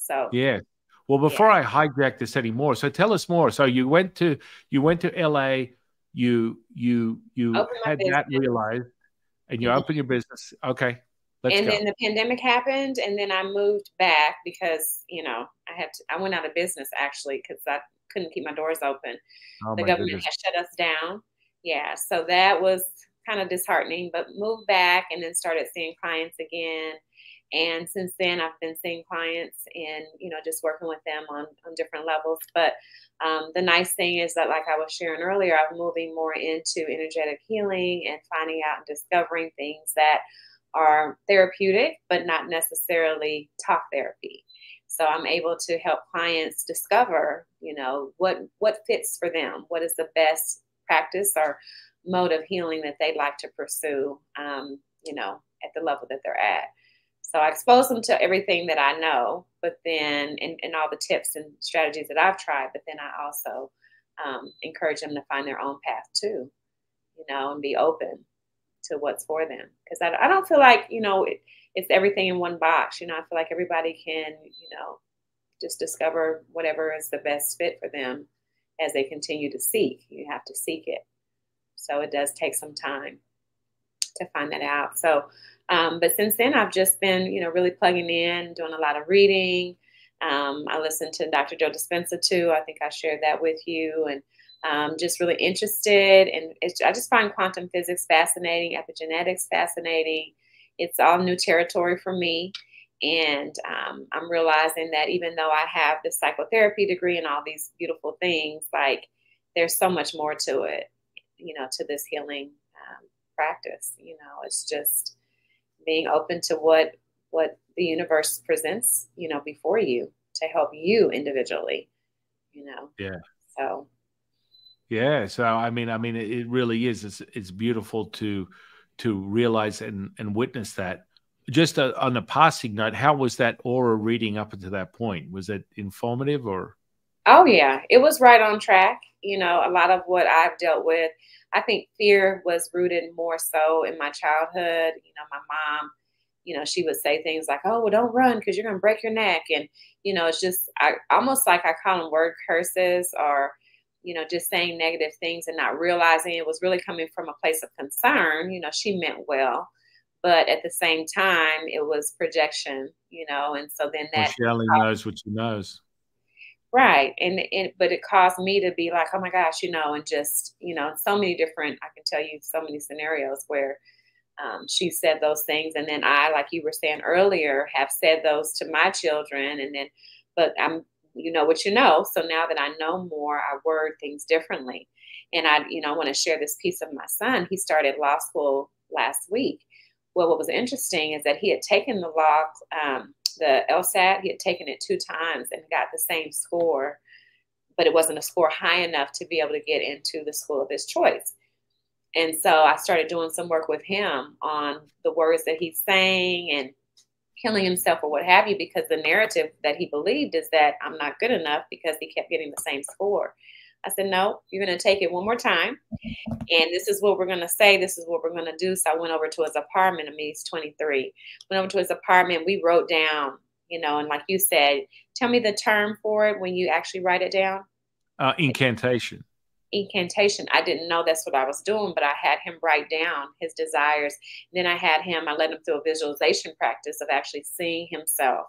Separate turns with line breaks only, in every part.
So
Yeah. Well,
yeah,
before I hijack this anymore, so tell us more. So you went to LA, you
opened my
had that
business.
realized, and you
Mhm.
opened your business. Okay, let's
And
go.
then the pandemic happened, and then I moved back because, I went out of business actually because I couldn't keep my doors open.
Oh
The
my
government
goodness.
had shut us down. Yeah, so that was kind of disheartening, but moved back and then started seeing clients again. And since then, I've been seeing clients and, just working with them on different levels. But the nice thing is that, like I was sharing earlier, I'm moving more into energetic healing and finding out and discovering things that are therapeutic, but not necessarily talk therapy. So I'm able to help clients discover, what fits for them, what is the best practice or mode of healing that they'd like to pursue, at the level that they're at. So I expose them to everything that I know, but then, and all the tips and strategies that I've tried, but then I also encourage them to find their own path too, and be open to what's for them. Because I don't feel like, it's everything in one box. I feel like everybody can, just discover whatever is the best fit for them as they continue to seek. You have to seek it. So it does take some time to find that out. So, but since then, I've just been, really plugging in, doing a lot of reading. I listened to Dr. Joe Dispenza too. I think I shared that with you, and just really interested. And I just find quantum physics fascinating, epigenetics fascinating. It's all new territory for me. And I'm realizing that even though I have this psychotherapy degree and all these beautiful things, like there's so much more to it, to this healing practice. It's just being open to what the universe presents, before you to help you individually, you know.
Yeah.
So
Yeah. So I mean, it really is. It's beautiful to realize and witness that. Just on a passing note, how was that aura reading up until that point? Was it informative or?
oh yeah, it was right on track. A lot of what I've dealt with, I think fear was rooted more so in my childhood. My mom, she would say things like, "Oh, well, don't run because you're gonna break your neck," and it's just I almost like I call them word curses or just saying negative things and not realizing it was really coming from a place of concern. She meant well, but at the same time, it was projection. And so then
Well,
that
she only knows what she knows.
right. But it caused me to be like, oh my gosh, and just, so many different, I can tell you so many scenarios where she said those things. And then I, like you were saying earlier, have said those to my children. And then, but you know what you know. So now that I know more, I word things differently. And I want to share this piece of my son. He started law school last week. Well, what was interesting is that he had taken the LSAT, he had taken it 2 times and got the same score, but it wasn't a score high enough to be able to get into the school of his choice. And so I started doing some work with him on the words that he's saying and healing himself or what have you, because the narrative that he believed is that I'm not good enough because he kept getting the same score. I said, no, you're going to take it one more time. And this is what we're going to say. This is what we're going to do. So I went over to his apartment. I mean, he's 23. Went over to his apartment. We wrote down, and like you said, tell me the term for it when you actually write it down.
Incantation.
Incantation. I didn't know that's what I was doing, but I had him write down his desires. And then I led him through a visualization practice of actually seeing himself,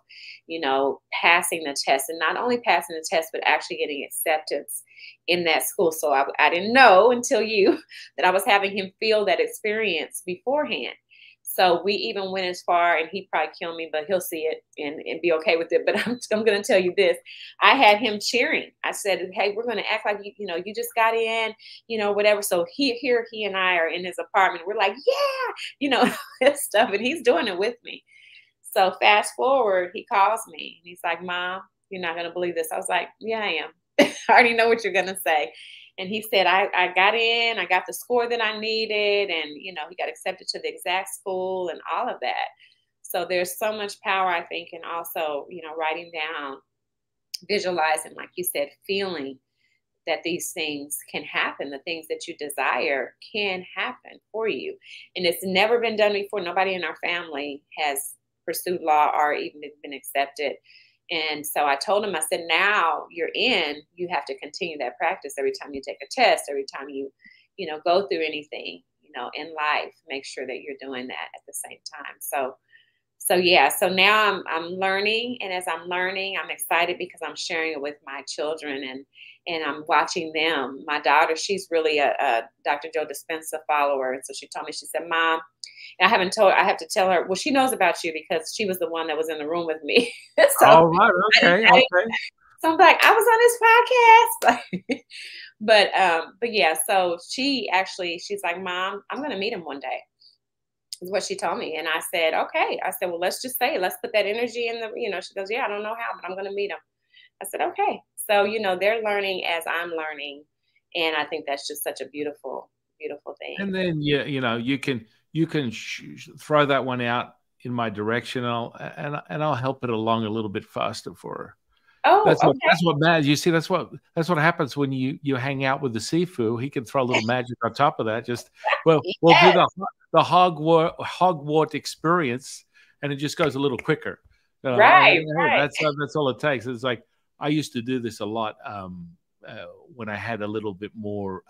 passing the test, and not only passing the test, but actually getting acceptance in that school. So I didn't know until you that I was having him feel that experience beforehand. So we even went as far, and he'd probably kill me, but he'll see it and be okay with it. But I'm going to tell you this. I had him cheering. I said, hey, we're going to act like, you just got in, whatever. So he and I are in his apartment. We're like, yeah, this stuff. And he's doing it with me. So fast forward, he calls me and he's like, Mom, you're not going to believe this. I was like, yeah, I am. I already know what you're going to say. And he said, I got in, I got the score that I needed. And, he got accepted to the exact school and all of that. So there's so much power, I think, and also, writing down, visualizing, like you said, feeling that these things can happen. The things that you desire can happen for you. And it's never been done before. Nobody in our family has pursued law or even been accepted, And so I told him, I said, now you're in, you have to continue that practice every time you take a test, every time you, go through anything, in life, make sure that you're doing that at the same time. So yeah, so now I'm learning, and as I'm learning, I'm excited because I'm sharing it with my children, and I'm watching them. My daughter, she's really a Dr. Joe Dispenza follower, and so she told me, she said, "Mom," and I have to tell her. Well, she knows about you because she was the one that was in the room with me. So
All right. Okay. Okay.
so I'm like, I was on this podcast. But yeah, so she's like, "Mom, I'm gonna meet him one day," is what she told me. And I said, okay. I said, well, let's just say, let's put that energy in she goes, yeah, I don't know how, but I'm going to meet him. I said, okay. So, they're learning as I'm learning. And I think that's just such a beautiful, beautiful thing.
And then, you can throw that one out in my direction. I'll help it along a little bit faster for her.
Oh,
that's
okay.
what matters. You see, that's what happens when you hang out with the Sifu. He can throw a little magic on top of that. Just we'll do
Yes.
the Hogwarts experience, and it just goes a little quicker.
Right.
That's all it takes. It's like I used to do this a lot when I had a little bit more.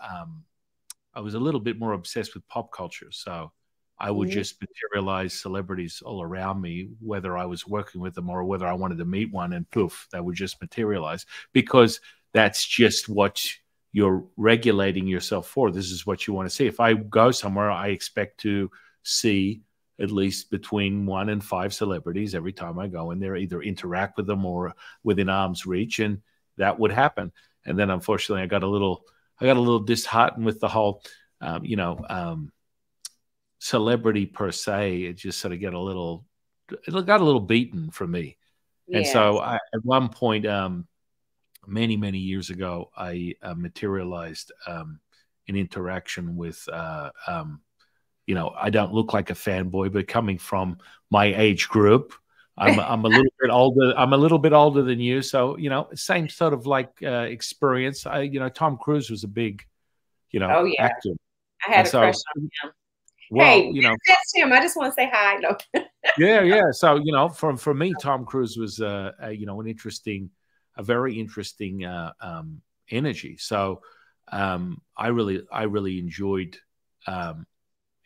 I was a little bit more obsessed with pop culture, so I would just materialize celebrities all around me, whether I was working with them or whether I wanted to meet one, and poof, that would just materialize, because that's just what you're regulating yourself for. This is what you want to see. If I go somewhere, I expect to see at least between 1 and 5 celebrities every time I go in there, either interact with them or within arm's reach, and that would happen. And then unfortunately, I got a little disheartened with the whole, celebrity per se. It just sort of got a little beaten for me. And so at one point, many, many years ago, I materialized an interaction with, I don't look like a fanboy, but coming from my age group, I'm a little bit older. I'm a little bit older than you. So, same sort of like experience. Tom Cruise was a big,
Oh, yeah.
actor.
I had a crush on him.
Well,
Hey, that's him. I just want to say hi. No.
yeah. So, for me, Tom Cruise was, a very interesting energy. So, I really enjoyed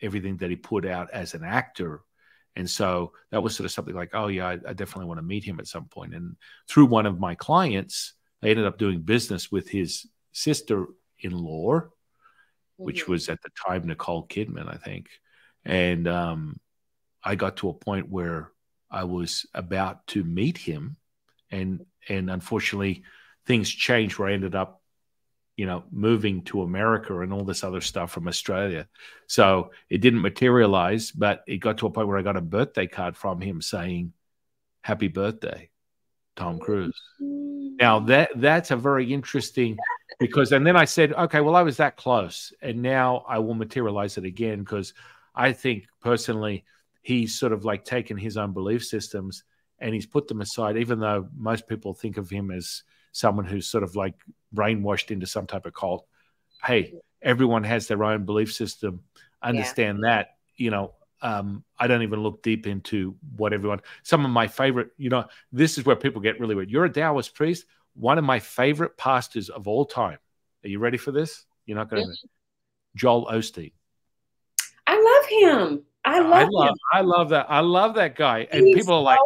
everything that he put out as an actor. And so that was sort of something like, oh yeah, I definitely want to meet him at some point. And through one of my clients, I ended up doing business with his sister-in-law, which was at the time Nicole Kidman, I think. And I got to a point where I was about to meet him, and unfortunately things changed where I ended up, moving to America and all this other stuff from Australia. So it didn't materialize, but it got to a point where I got a birthday card from him saying, "Happy birthday, Tom Cruise." Now that's a very interesting, and then I said, okay, well, I was that close, and now I will materialize it again, because I think personally he's sort of like taken his own belief systems and he's put them aside, even though most people think of him as someone who's sort of like brainwashed into some type of cult. Hey, everyone has their own belief system. Understand that, I don't even look deep into what some of my favorite, this is where people get really weird. You're a Taoist priest. One of my favorite pastors of all time. Are you ready for this? You're not going to. Joel Osteen.
I love him. I love
that. I love that guy. And people are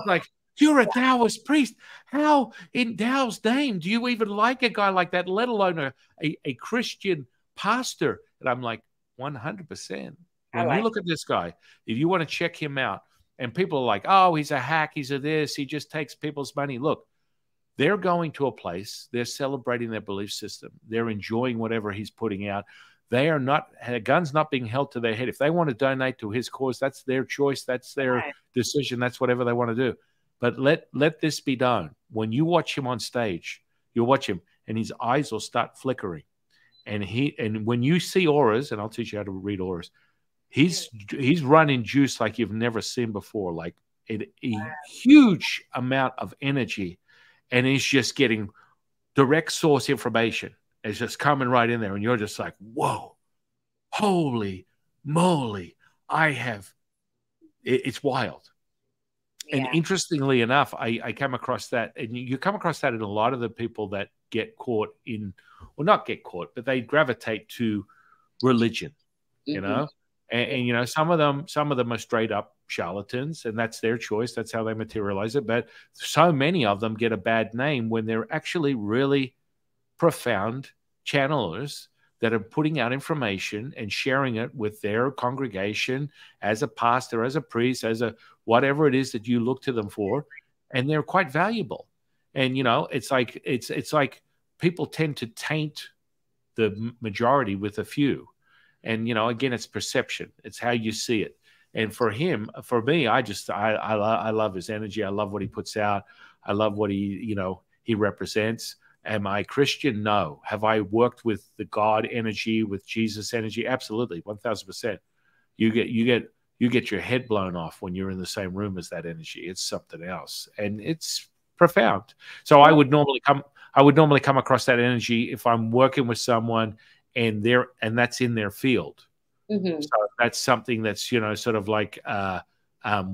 like, you're a Taoist priest. How in Tao's name do you even like a guy like that, let alone a Christian pastor? And I'm like, 100%. When you look at this guy, if you want to check him out, and people are like, oh, he's a hack, he's a this, he just takes people's money. Look, they're going to a place, they're celebrating their belief system, they're enjoying whatever he's putting out. They are not, a gun's not being held to their head. If they want to donate to his cause, that's their choice, that's their decision, that's whatever they want to do. But let this be known. When you watch him on stage, you'll watch him and his eyes will start flickering. And when you see auras, and I'll teach you how to read auras, he's running juice like you've never seen before, like a huge amount of energy, and he's just getting direct source information. It's just coming right in there, and you're just like, whoa, holy moly, it's wild. And
Yeah.
interestingly enough, I came across that, and you come across that in a lot of the people that get caught in, well, not get caught, but they gravitate to religion, you
Mm-hmm.
know, and you know, some of them are straight up charlatans, and that's their choice. That's how they materialize it. But so many of them get a bad name when they're actually really profound channelers that are putting out information and sharing it with their congregation as a pastor, as a priest, as a whatever it is that you look to them for, and they're quite valuable. And you know, it's like people tend to taint the majority with a few. And you know, again, it's perception. It's how you see it. And for him, for me, I love his energy. I love what he puts out. I love what he represents. Am I Christian? No. Have I worked with the God energy, with Jesus energy? Absolutely, 1000%. You get your head blown off when you're in the same room as that energy. It's something else, and it's profound. So I would normally come across that energy if I'm working with someone and that's in their field.
Mm-hmm.
So that's something that's, you know, sort of like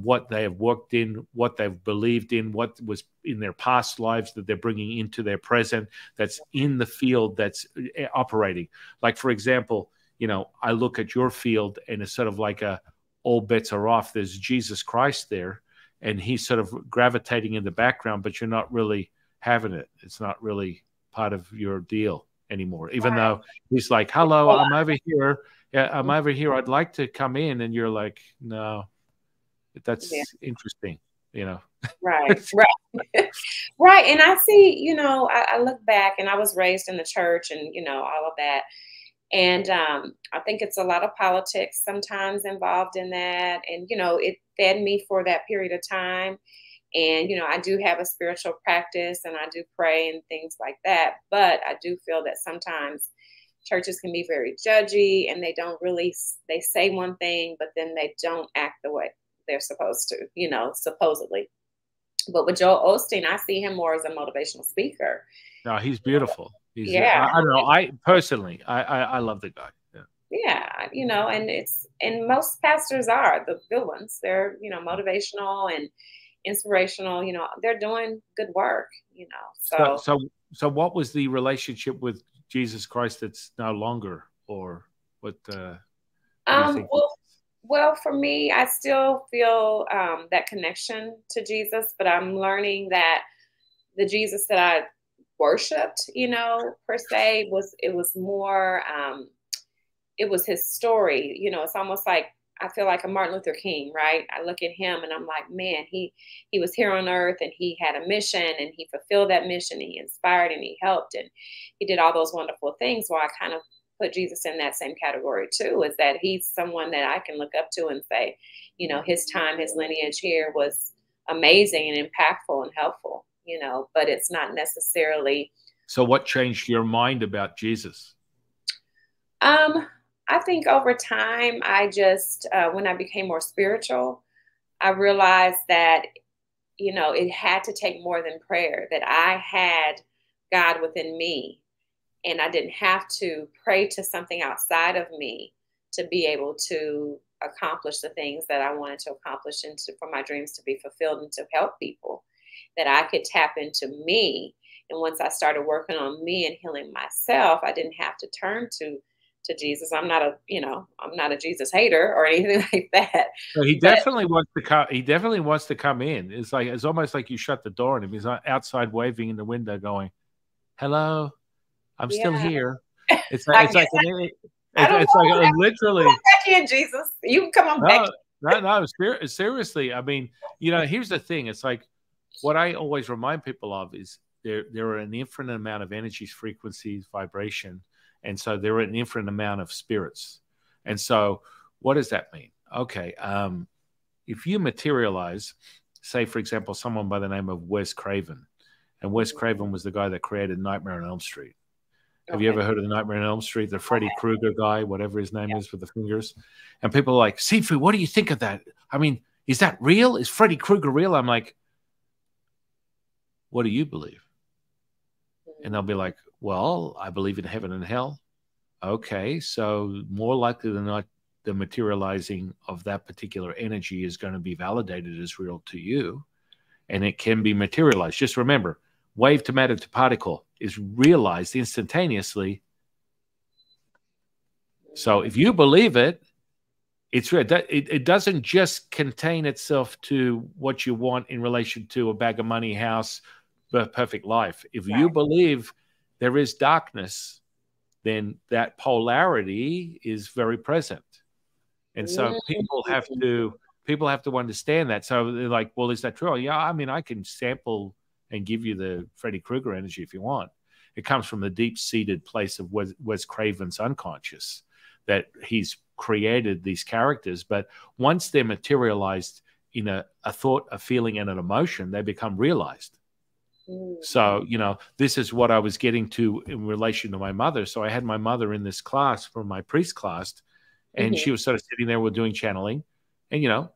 what they have worked in, what they've believed in, what was in their past lives that they're bringing into their present, that's in the field that's operating. Like, for example, you know, I look at your field and it's sort of like all bets are off. There's Jesus Christ there, and he's sort of gravitating in the background, but you're not really having it. It's not really part of your deal anymore, even though he's like, hello, I'm over here. Yeah, I'm over here. I'd like to come in. And you're like, no, that's interesting, you know?
Right. Right. And I see, you know, I look back, and I was raised in the church, and, you know, all of that. And I think it's a lot of politics sometimes involved in that. And, you know, it fed me for that period of time. And, you know, I do have a spiritual practice, and I do pray and things like that. But I do feel that sometimes churches can be very judgy, and they say one thing, but then they don't act the way they're supposed to, you know, supposedly. But with Joel Osteen, I see him more as a motivational speaker.
No, he's beautiful. He's,
Yeah.
I don't know. I personally, I love the guy. Yeah.
Yeah, you know, and most pastors are the good ones. They're, you know, motivational and inspirational, you know, they're doing good work, you know.
So what was the relationship with Jesus Christ that's no longer, or what do you think?
Well, for me, I still feel that connection to Jesus, but I'm learning that the Jesus that I worshipped, you know, per se, it was more it was his story. You know, it's almost like I feel like a Martin Luther King, right? I look at him and I'm like, man, he was here on earth, and he had a mission, and he fulfilled that mission, and he inspired, and he helped, and he did all those wonderful things. Well, I kind of put Jesus in that same category too, is that he's someone that I can look up to and say, you know, his time, his lineage here was amazing and impactful and helpful, you know, but it's not necessarily.
So what changed your mind about Jesus?
I think over time, I just, when I became more spiritual, I realized that, you know, it had to take more than prayer, that I had God within me, and I didn't have to pray to something outside of me to be able to accomplish the things that I wanted to accomplish, and for my dreams to be fulfilled and to help people, that I could tap into me. And once I started working on me and healing myself, I didn't have to turn to Jesus. I'm not a Jesus hater or anything like that.
So he definitely wants to come. He definitely wants to come in. It's almost like you shut the door on him. He's outside waving in the window, going, "Hello, I'm still here." It's like literally.
Back in, Jesus. You can come on back.
No. Seriously, I mean, you know, here's the thing. It's like what I always remind people of is there are an infinite amount of energies, frequencies, vibration. And so there are an infinite amount of spirits. And so what does that mean? Okay. If you materialize, say, for example, someone by the name of Wes Craven, and Wes Craven was the guy that created Nightmare on Elm Street. Have you ever heard of the Nightmare on Elm Street, the Freddy Krueger guy, whatever his name is with the fingers? And people are like, Sifu, what do you think of that? I mean, is that real? Is Freddy Krueger real? I'm like, what do you believe? And they'll be like, well, I believe in heaven and hell. Okay, so more likely than not, the materializing of that particular energy is going to be validated as real to you, and it can be materialized. Just remember, wave to matter to particle is realized instantaneously. So if you believe it, it's real. It doesn't just contain itself to what you want in relation to a bag of money, house, perfect life. If you believe there is darkness, then that polarity is very present. And so people have to understand that. So they're like, well, is that true? Yeah, I mean, I can sample and give you the Freddy Krueger energy if you want. It comes from the deep-seated place of Wes Craven's unconscious, that he's created these characters. But once they're materialized in a thought, a feeling, and an emotion, they become realized. So, you know, this is what I was getting to in relation to my mother. So I had my mother in this class from my priest class, and she was sort of sitting there, we're doing channeling. And, you know,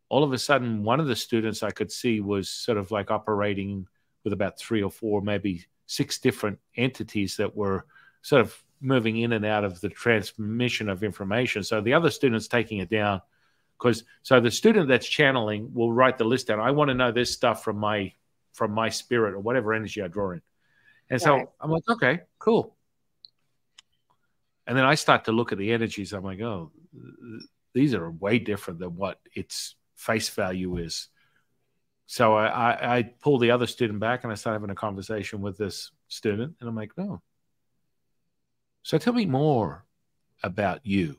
all of a sudden, one of the students I could see was sort of like operating with about 3 or 4, maybe 6 different entities that were sort of moving in and out of the transmission of information. So the other student's taking it down, so the student that's channeling will write the list down. I want to know this stuff from my spirit or whatever energy I draw in. And so I'm like, okay, cool. And then I start to look at the energies. I'm like, oh, these are way different than what its face value is. So I pull the other student back and I start having a conversation with this student. And I'm like, no. So tell me more about you.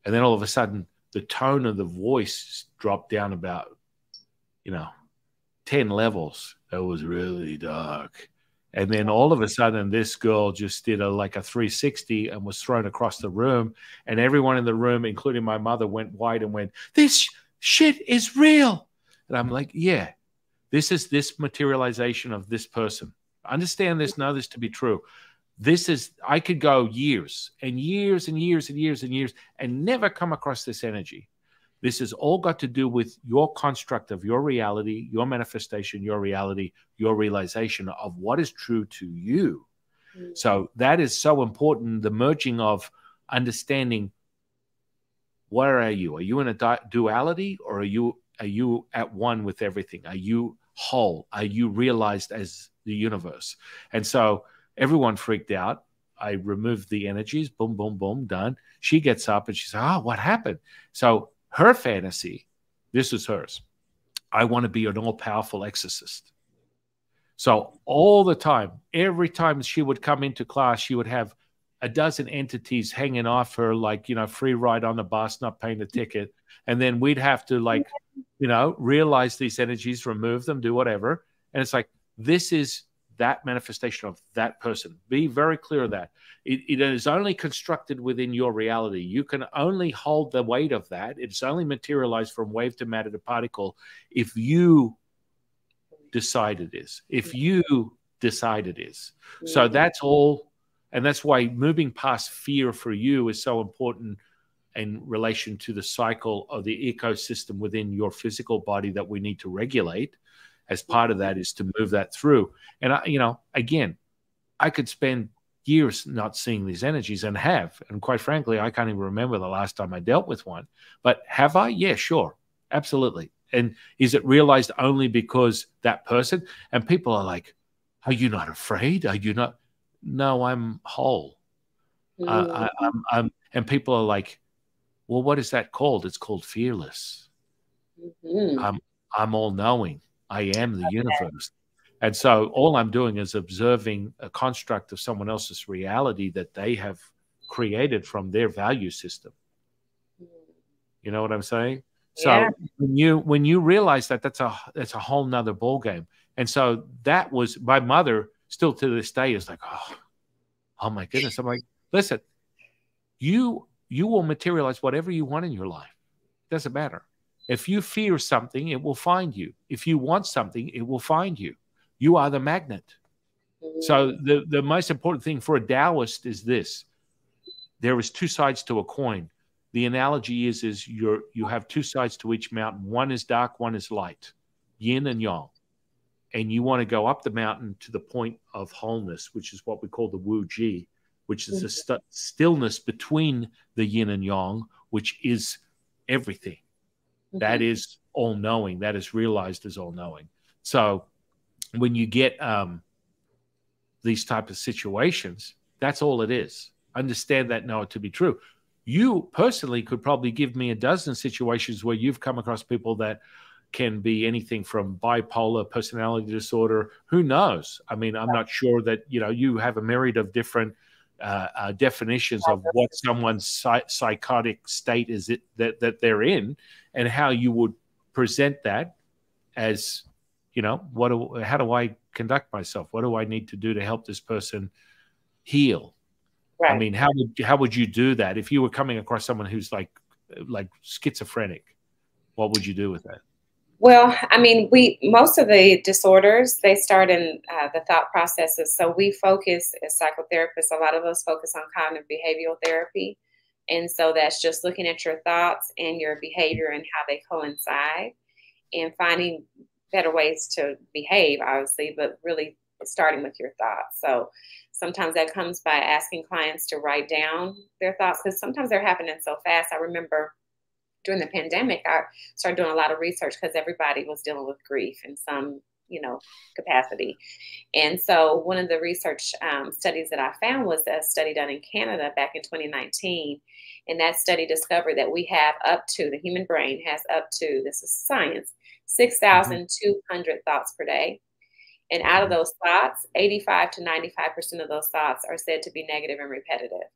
And then all of a sudden, the tone of the voice dropped down about, 10 levels. It was really dark. And then all of a sudden, this girl just did a 360 and was thrown across the room. And everyone in the room, including my mother, went white and went, this shit is real. And I'm like, yeah, this is this materialization of this person. Understand this, know this to be true. I could go years and years and years and years and years and never come across this energy. This has all got to do with your construct of your reality, your manifestation, your reality, your realization of what is true to you. So that is so important, the merging of understanding, where are you? Are you in a duality, or are you at one with everything? Are you whole? Are you realized as the universe? And so everyone freaked out. I removed the energies, boom, boom, boom, done. She gets up and she says, oh, what happened? So her fantasy, this is hers. I want to be an all-powerful exorcist. So all the time, every time she would come into class, she would have a dozen entities hanging off her, free ride on the bus, not paying the ticket. And then we'd have to realize these energies, remove them, do whatever. And it's like, this is that manifestation of that person. Be very clear of that. It is only constructed within your reality. You can only hold the weight of that. It's only materialized from wave to matter to particle if you decide it is. If you decide it is. So that's all. And that's why moving past fear for you is so important in relation to the cycle of the ecosystem within your physical body that we need to regulate. As part of that is to move that through. And, again, I could spend years not seeing these energies, and have. And quite frankly, I can't even remember the last time I dealt with one. But have I? Yeah, sure. Absolutely. And is it realized only because that person? And people are like, are you not afraid? Are you not? No, I'm whole. And people are like, well, what is that called? It's called fearless. I'm all knowing. I am the universe. And so all I'm doing is observing a construct of someone else's reality that they have created from their value system. You know what I'm saying? Yeah. So when you realize that, that's a whole nother ballgame. And so that was my mother, still to this day, is like, oh my goodness. I'm like, listen, you will materialize whatever you want in your life. It doesn't matter. If you fear something, it will find you. If you want something, it will find you. You are the magnet. So the most important thing for a Taoist is this. There is 2 sides to a coin. The analogy is you have 2 sides to each mountain. One is dark, one is light, yin and yang. And you want to go up the mountain to the point of wholeness, which is what we call the Wu Ji, which is a stillness between the yin and yang, which is everything. That is all knowing. That is realized as all knowing. So when you get these type of situations, that's all it is. Understand that, know it to be true. You personally could probably give me a dozen situations where you've come across people that can be anything from bipolar personality disorder. Who knows? I mean, I'm not sure that, you know, you have a myriad of different definitions of what someone's psychotic state is that they're in, and how you would present that as, you know, how do I conduct myself? What do I need to do to help this person heal? Right. I mean, how would you do that if you were coming across someone who's like schizophrenic? What would you do with that?
Well, I mean, most of the disorders, they start in the thought processes. So we focus as psychotherapists, a lot of us focus on cognitive behavioral therapy. And so that's just looking at your thoughts and your behavior and how they coincide, and finding better ways to behave, obviously, but really starting with your thoughts. So sometimes that comes by asking clients to write down their thoughts, because sometimes they're happening so fast. I remember during the pandemic, I started doing a lot of research because everybody was dealing with grief in some, you know, capacity. And so one of the research studies that I found was a study done in Canada back in 2019. And that study discovered that we have the human brain has up to, this is science, 6,200 thoughts per day. And out of those thoughts, 85 to 95% of those thoughts are said to be negative and repetitive.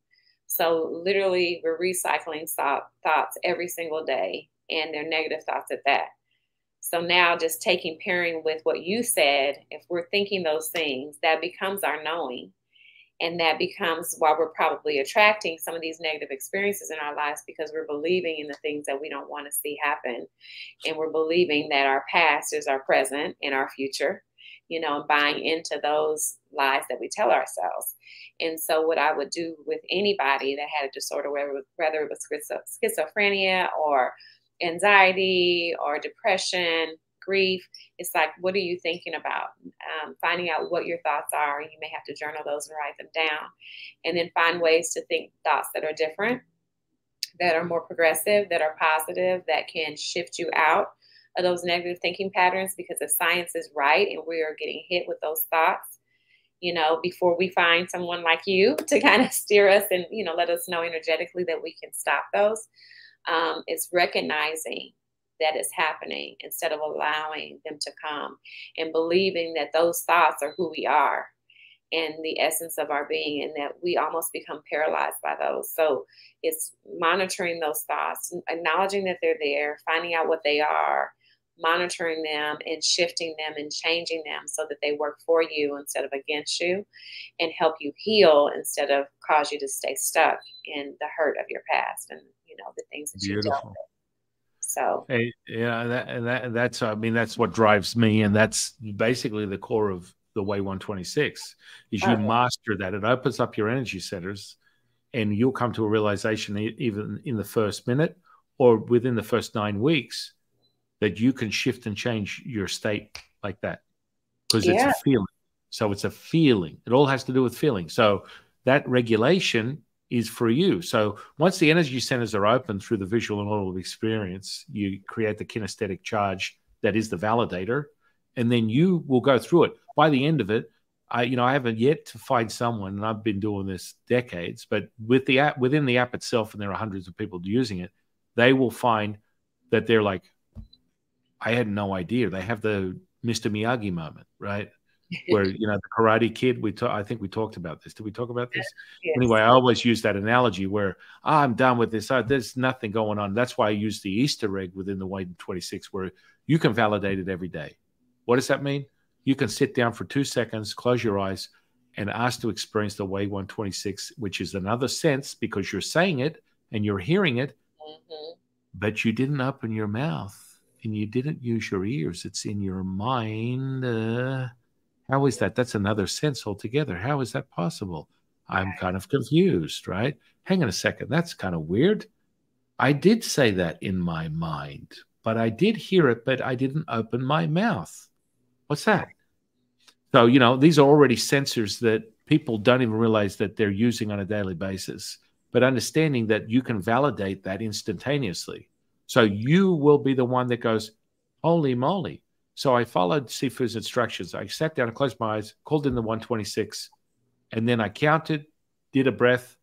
So literally we're recycling thoughts every single day, and they're negative thoughts at that. So now just pairing with what you said, if we're thinking those things, that becomes our knowing. And that becomes why we're probably attracting some of these negative experiences in our lives, because we're believing in the things that we don't want to see happen. And we're believing that our past is our present and our future, you know, and buying into those lies that we tell ourselves. And so what I would do with anybody that had a disorder, whether it was schizophrenia or anxiety or depression, grief, it's like, what are you thinking about? Finding out what your thoughts are. You may have to journal those and write them down, and then find ways to think thoughts that are different, that are more progressive, that are positive, that can shift you out of those negative thinking patterns, because the science is right and we are getting hit with those thoughts, you know, before we find someone like you to kind of steer us and, you know, let us know energetically that we can stop those. It's recognizing that it's happening instead of allowing them to come, and believing that those thoughts are who we are and the essence of our being, and that we almost become paralyzed by those. So it's monitoring those thoughts, acknowledging that they're there, finding out what they are, monitoring them and shifting them and changing them so that they work for you instead of against you, and help you heal instead of cause you to stay stuck in the hurt of your past and, you know, the things that you dealt with. So,
hey, yeah, that's, I mean, that's what drives me. And that's basically the core of the Way 126 is you master that. It opens up your energy centers, and you'll come to a realization even in the first minute or within the first 9 weeks that you can shift and change your state like that, because it's a feeling. So it's a feeling. It all has to do with feeling. So that regulation is for you. So once the energy centers are open through the visual and audible experience, you create the kinesthetic charge that is the validator, and then you will go through it. By the end of it, I haven't yet to find someone, and I've been doing this decades, but with the app, within the app itself, and there are hundreds of people using it, they will find that they're like, I had no idea. They have the Mr. Miyagi moment, right? Where, you know, the Karate Kid, I think we talked about this. Did we talk about this? Yes. Anyway, I always use that analogy where I'm done with this. There's nothing going on. That's why I use the Easter egg within the Way 26, where you can validate it every day. What does that mean? You can sit down for 2 seconds, close your eyes, and ask to experience the Way 126, which is another sense, because you're saying it and you're hearing it, but you didn't open your mouth and you didn't use your ears. It's in your mind. How is that? That's another sense altogether. How is that possible? I'm kind of confused, right? Hang on a second. That's kind of weird. I did say that in my mind, but I did hear it, but I didn't open my mouth. What's that? So, you know, these are already sensors that people don't even realize that they're using on a daily basis. but understanding that you can validate that instantaneously. So you will be the one that goes, holy moly. So I followed Sifu's instructions. I sat down and closed my eyes, called in the 126, and then I counted, did a breath,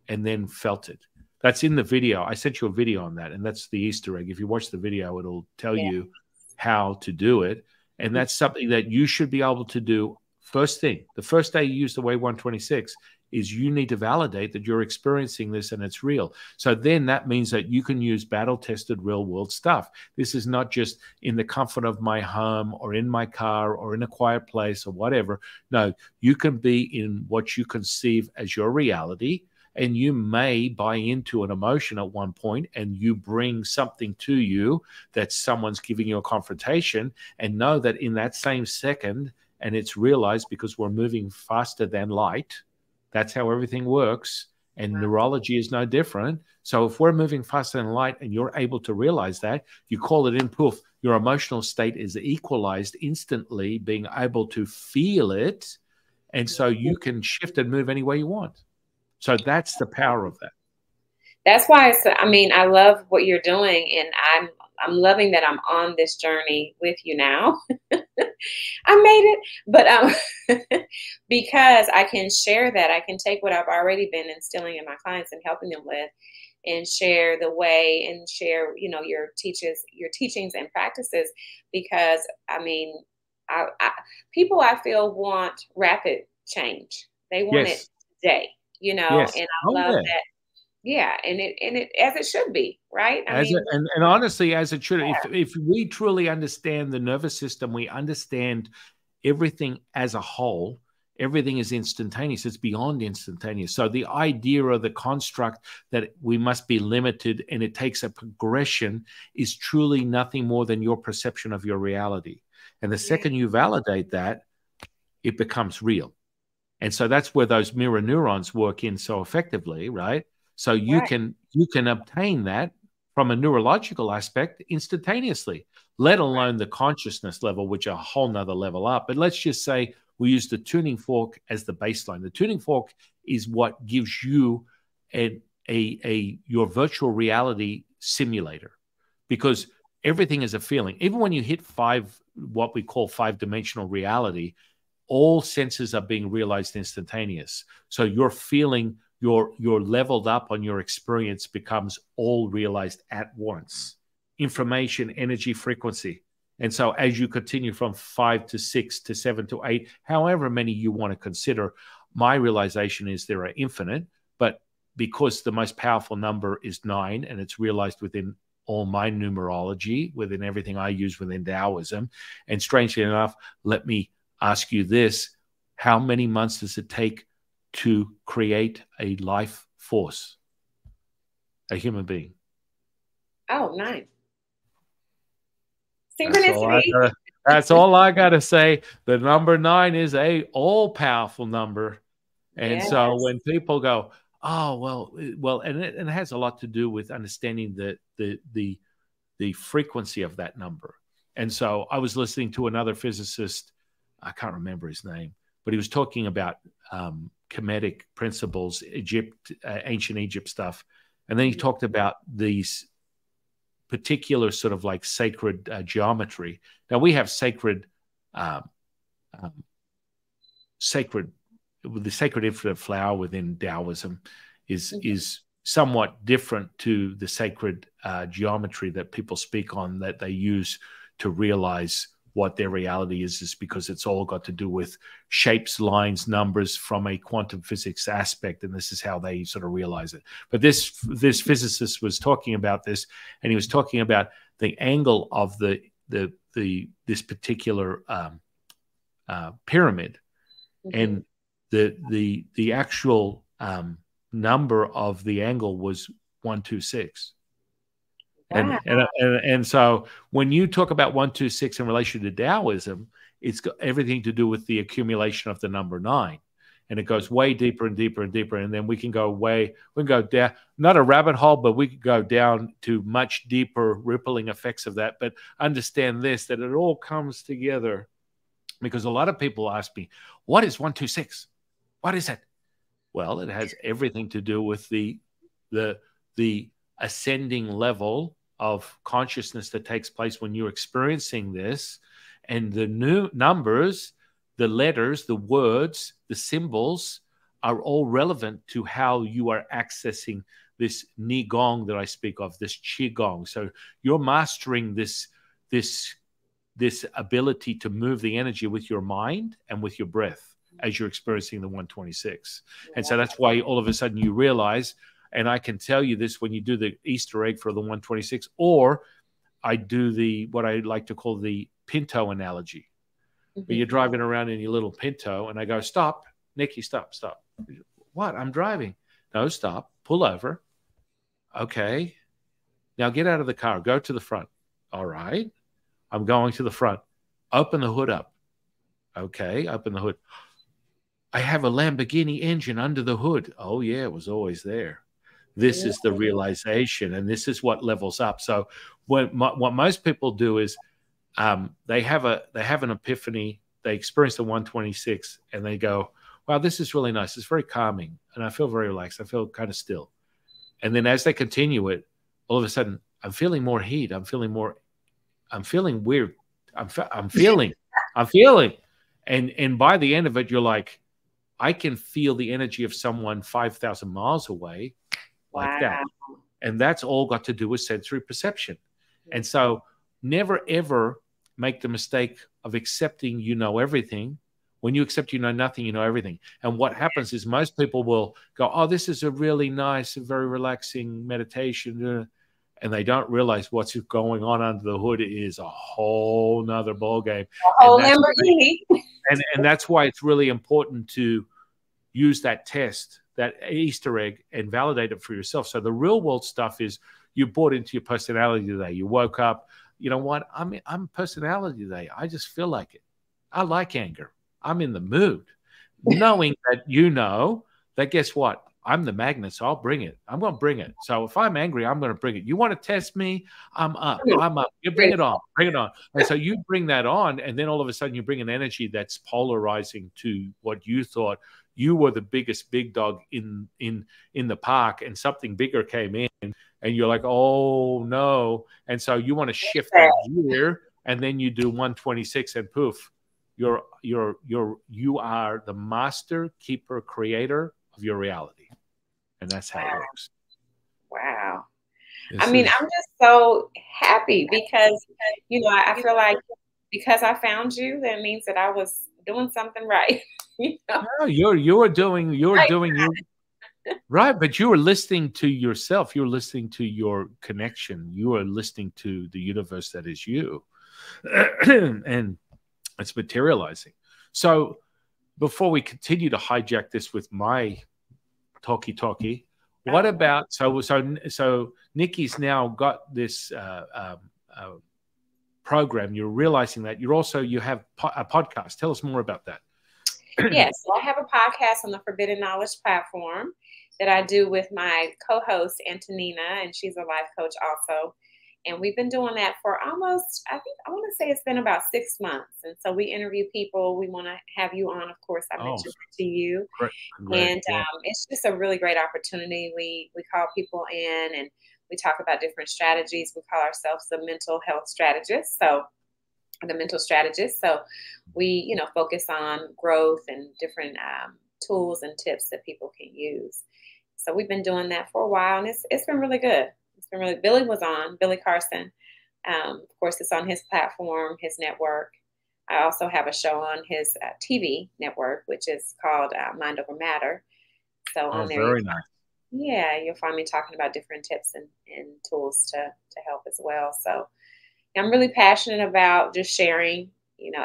and then felt it. That's in the video. I sent you a video on that, and that's the Easter egg. If you watch the video, it'll tell you how to do it. And that's something that you should be able to do first thing. The first day you use the Wave 126 is you need to validate that you're experiencing this and it's real. So then that means that you can use battle-tested real-world stuff. This is not just in the comfort of my home or in my car or in a quiet place or whatever. No, you can be in what you conceive as your reality, and you may buy into an emotion at one point and you bring something to you that someone's giving you a confrontation, and know that in that same second, and it's realized because we're moving faster than light. That's how everything works. And neurology is no different. So if we're moving faster than light and you're able to realize that, you call it in, poof, your emotional state is equalized instantly, being able to feel it. And so you can shift and move any way you want. So that's the power of that.
That's why I love what you're doing, and I'm loving that I'm on this journey with you now. I made it, but because I can share that, I can take what I've already been instilling in my clients and helping them with, and share the way and share, your teachings and practices, because people I feel want rapid change. They want it today, and I love that. Yeah, and it as it should be, right?
And honestly, as it should. If we truly understand the nervous system, we understand everything as a whole. Everything is instantaneous. It's beyond instantaneous. So the idea or the construct that we must be limited and it takes a progression is truly nothing more than your perception of your reality. And the second you validate that, it becomes real. And so that's where those mirror neurons work in so effectively, right? So you can obtain that from a neurological aspect instantaneously, let alone the consciousness level, which are a whole nother level up. But let's just say we use the tuning fork as the baseline. The tuning fork is what gives you your virtual reality simulator, because everything is a feeling. Even when you hit what we call 5-dimensional reality, all senses are being realized instantaneous. So you're feeling you're leveled up on your experience becomes all realized at once. Information, energy, frequency. And so as you continue from 5 to 6 to 7 to 8, however many you want to consider, my realization is there are infinite, but because the most powerful number is 9 and it's realized within all my numerology, within everything I use within Taoism. And strangely enough, let me ask you this: how many months does it take to create a life force, a human being?
Oh, 9. Synchronicity.
That's all I got to say. The number 9 is a all-powerful number. And so when people go, oh, well, and it has a lot to do with understanding the frequency of that number. And so I was listening to another physicist, I can't remember his name, but he was talking about Kemetic principles, ancient Egypt stuff. And then he talked about these particular sort of like sacred geometry. Now we have the sacred infinite flower within Taoism is somewhat different to the sacred geometry that people speak on, that they use to realize what their reality is because it's all got to do with shapes, lines, numbers from a quantum physics aspect, and this is how they sort of realize it. But this physicist was talking about this, and he was talking about the angle of this particular pyramid, and the actual number of the angle was 126. Wow. And so when you talk about 126 in relation to Taoism, it's got everything to do with the accumulation of the number 9. And it goes way deeper and deeper and deeper. And then we can go down, not a rabbit hole, but we could go down to much deeper rippling effects of that. But understand this, that it all comes together, because a lot of people ask me, what is 126? What is it? Well, it has everything to do with the the ascending level of consciousness that takes place when you're experiencing this, and the new numbers, the letters, the words, the symbols are all relevant to how you are accessing this Nigong that I speak of, this Qigong. So you're mastering this ability to move the energy with your mind and with your breath as you're experiencing the 126. And so that's why all of a sudden you realize, and I can tell you this when you do the Easter egg for the 126, or I do what I like to call the Pinto analogy. Where you're driving around in your little Pinto, and I go, stop, Nikki, stop. What? I'm driving. No, stop. Pull over. Okay. Now get out of the car. Go to the front. All right. I'm going to the front. Open the hood up. Okay. Open the hood. I have a Lamborghini engine under the hood. Oh, yeah. It was always there. This is the realization, and this is what levels up. So what most people do is they have an epiphany. They experience the 126, and they go, wow, this is really nice. It's very calming, and I feel very relaxed. I feel kind of still. And then as they continue it, all of a sudden, I'm feeling more heat. I'm feeling weird. I'm feeling. And by the end of it, you're like, I can feel the energy of someone 5,000 miles away like that. And that's all got to do with sensory perception. And so never, ever make the mistake of accepting you know everything. When you accept you know nothing, you know everything. And what happens is most people will go, oh, this is a really nice, very relaxing meditation. And they don't realize what's going on under the hood is a whole nother ballgame. And that's why it's really important to use that test, that Easter egg, and validate it for yourself. So the real world stuff is you bought into your personality today. You woke up, you know what? I'm personality today. I just feel like it. I like anger. I'm in the mood. Knowing that you know that, guess what? I'm the magnet, so I'll bring it. I'm going to bring it. So if I'm angry, I'm going to bring it. You want to test me? I'm up. You bring it on. Bring it on. And so you bring that on, and then all of a sudden you bring an energy that's polarizing to what you thought. You were the biggest big dog in the park, and something bigger came in, and you're like, oh no. And so you want to shift that gear, and then you do 126, and poof, you are the master, keeper, creator of your reality. And that's how it works.
Wow. I'm just so happy because, I feel like because I found you, that means that I was doing something right.
No, you're doing right, but you were listening to yourself. You were listening to your connection. You are listening to the universe that is you. And it's materializing. So before we continue to hijack this with my talkie, what about so Nikki's now got this program. You're realizing that you have a podcast. Tell us more about that.
Yes, so I have a podcast on the Forbidden Knowledge platform that I do with my co-host Antonina, and she's a life coach also. And we've been doing that for almost, I want to say it's been about 6 months. And so we interview people. We want to have you on, of course. I mentioned it to you. Great. And it's just a really great opportunity. We call people in and we talk about different strategies. We call ourselves the mental health strategists. So the mental strategists. So we, focus on growth and different tools and tips that people can use. So we've been doing that for a while, and it's been really good. Billy was on, Billy Carson. Of course, it's on his platform, his network. I also have a show on his TV network, which is called Mind Over Matter. So on there,
very nice.
Yeah, you'll find me talking about different tips and tools to help as well. So I'm really passionate about just sharing.